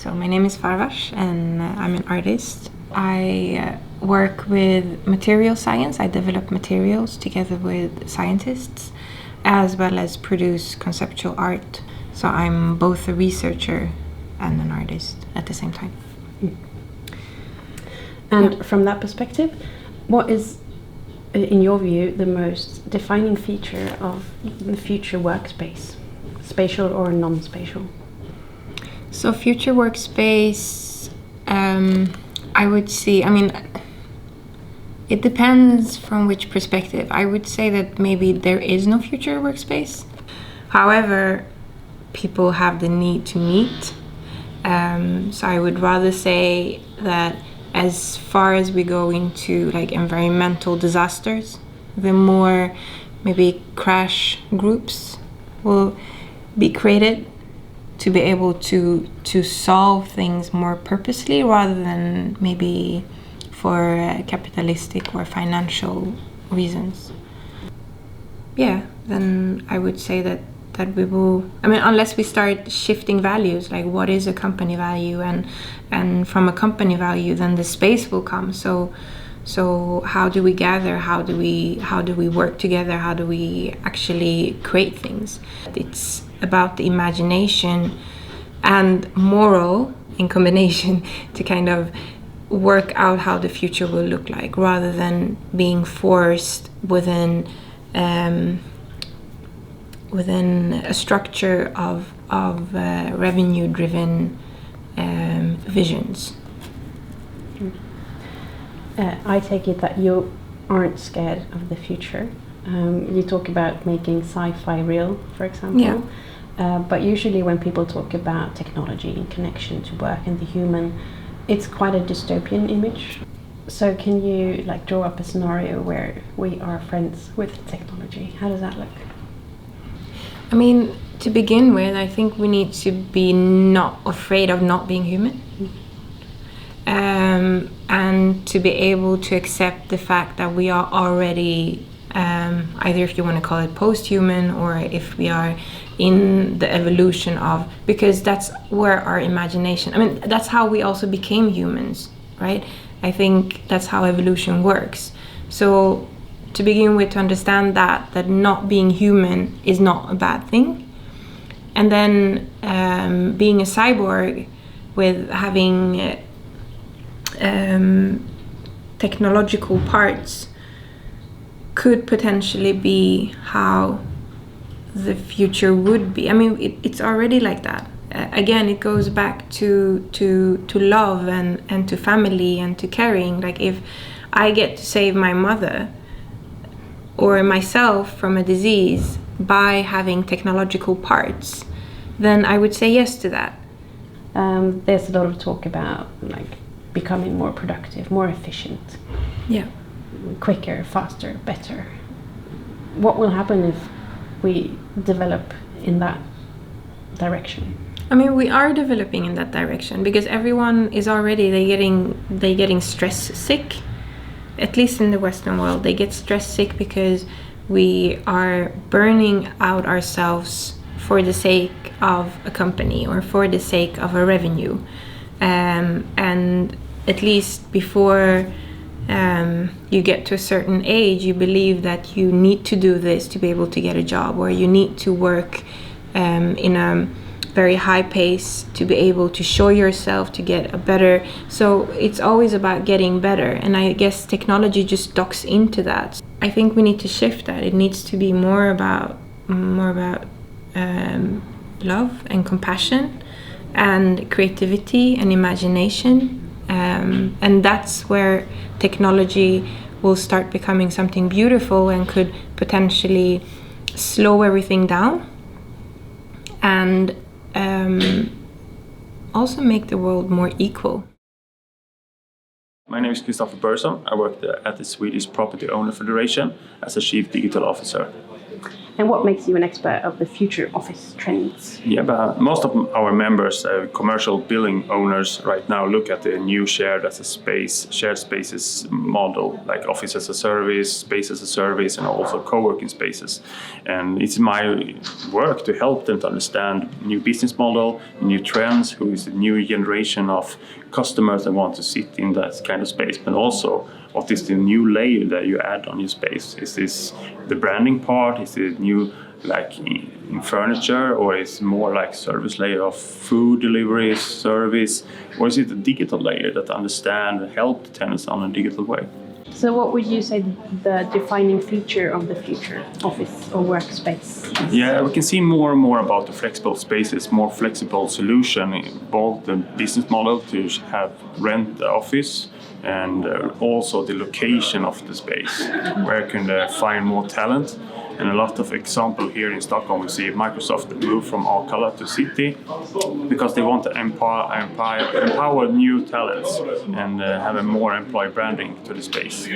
So my name is Farvash and I'm an artist. I work with material science. I develop materials together with scientists as well as produce conceptual art. So I'm both a researcher and an artist at the same time. And from that perspective, what is, in your view, the most defining feature of the future workspace, spatial or non-spatial? So future workspace, I would see, it depends from which perspective. I would say that maybe there is no future workspace. However, people have the need to meet. So I would rather say that as far as we go into like environmental disasters, the more maybe crash groups will be created to be able to solve things more purposely rather than maybe for capitalistic or financial reasons. Yeah, then I would say that we will, unless we start shifting values, like what is a company value, and from a company value then the space will come. So how do we gather, how do we work together, how do we actually create things? It's about the imagination and moral in combination to kind of work out how the future will look like, rather than being forced within a structure of revenue-driven visions. I take it that you aren't scared of the future. You talk about making sci-fi real, for example. Yeah. But usually when people talk about technology in connection to work and the human, it's quite a dystopian image. So can you draw up a scenario where we are friends with technology? How does that look? To begin with, I think we need to be not afraid of not being human. And to be able to accept the fact that we are already, either if you want to call it post-human, or if we are in the evolution of, because that's where our imagination, that's how we also became humans, right? I think that's how evolution works. So to begin with, to understand that not being human is not a bad thing. And then being a cyborg with having technological parts could potentially be how the future would be. It's already like that. Again, it goes back to love and to family and to caring. Like if I get to save my mother or myself from a disease by having technological parts, then I would say yes to that. There's a lot of talk about becoming more productive, more efficient. Yeah. Quicker, faster, better. What will happen if we develop in that direction? We are developing in that direction because everyone is already, they're getting stress sick. At least in the Western world, they get stress sick because we are burning out ourselves for the sake of a company or for the sake of a revenue. And at least before you get to a certain age, you believe that you need to do this to be able to get a job, or you need to work in a very high pace to be able to show yourself to get a better. So it's always about getting better, and I guess technology just docks into that. I think we need to shift that. It needs to be more about love and compassion and creativity and imagination, and that's where technology will start becoming something beautiful and could potentially slow everything down and also make the world more equal. My name is Christoffer Börjesson. I work at the Swedish Property Owner Federation as a Chief Digital Officer. And what makes you an expert of the future office trends? Yeah, but most of our members, commercial building owners, right now look at the new shared spaces model, like office as a service, space as a service, and also co-working spaces. And it's my work to help them to understand new business model, new trends, who is the new generation of customers that want to sit in that kind of space, but also what is the new layer that you add on your space? Is this the branding part? Is it new like in furniture, or is it more like service layer of food delivery service? Or is it a digital layer that understand and help the tenants on a digital way? So what would you say the defining feature of the future office or workspace is? Yeah, we can see more and more about the flexible spaces, more flexible solution, both the business model to have rent the office and also the location of the space, where can they find more talent. And a lot of example here in Stockholm, we see Microsoft move from Alcala to City because they want to empower new talents and have a more employee branding to the space.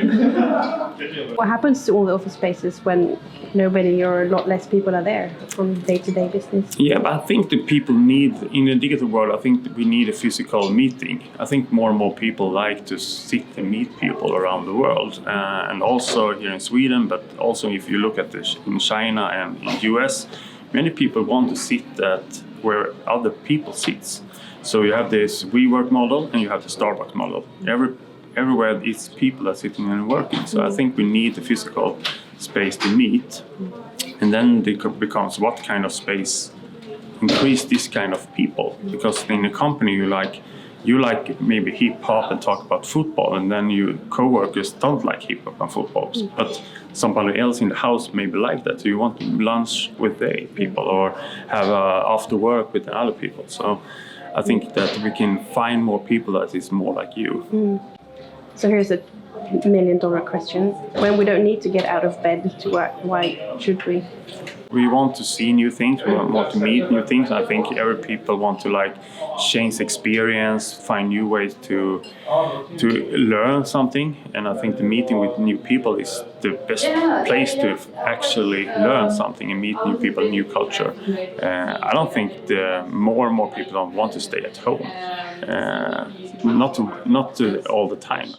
What happens to all the office spaces when nobody or a lot less people are there on day-to-day business? Yeah, but I think the people need, in the digital world, I think we need a physical meeting. I think more and more people like to sit and meet people around the world. And also here in Sweden, but also if you look at this in China and in US, many people want to sit at where other people sit. So you have this WeWork model and you have the Starbucks model. Everywhere it's people that are sitting and working. So I think we need a physical space to meet. And then it becomes what kind of space increase this kind of people. Because in a company you like maybe hip hop and talk about football, and then your co-workers don't like hip hop and football. But somebody else in the house maybe like that. So you want to lunch with the people or have after work with the other people. So I think that we can find more people that is more like you. So here's a $1 million question. When we don't need to get out of bed to work, why should we? We want to see new things, we want to meet new things. I think every people want to change experience, find new ways to learn something. And I think the meeting with new people is the best place to actually learn something and meet new people, new culture. I don't think the more and more people don't want to stay at home. Not all the time.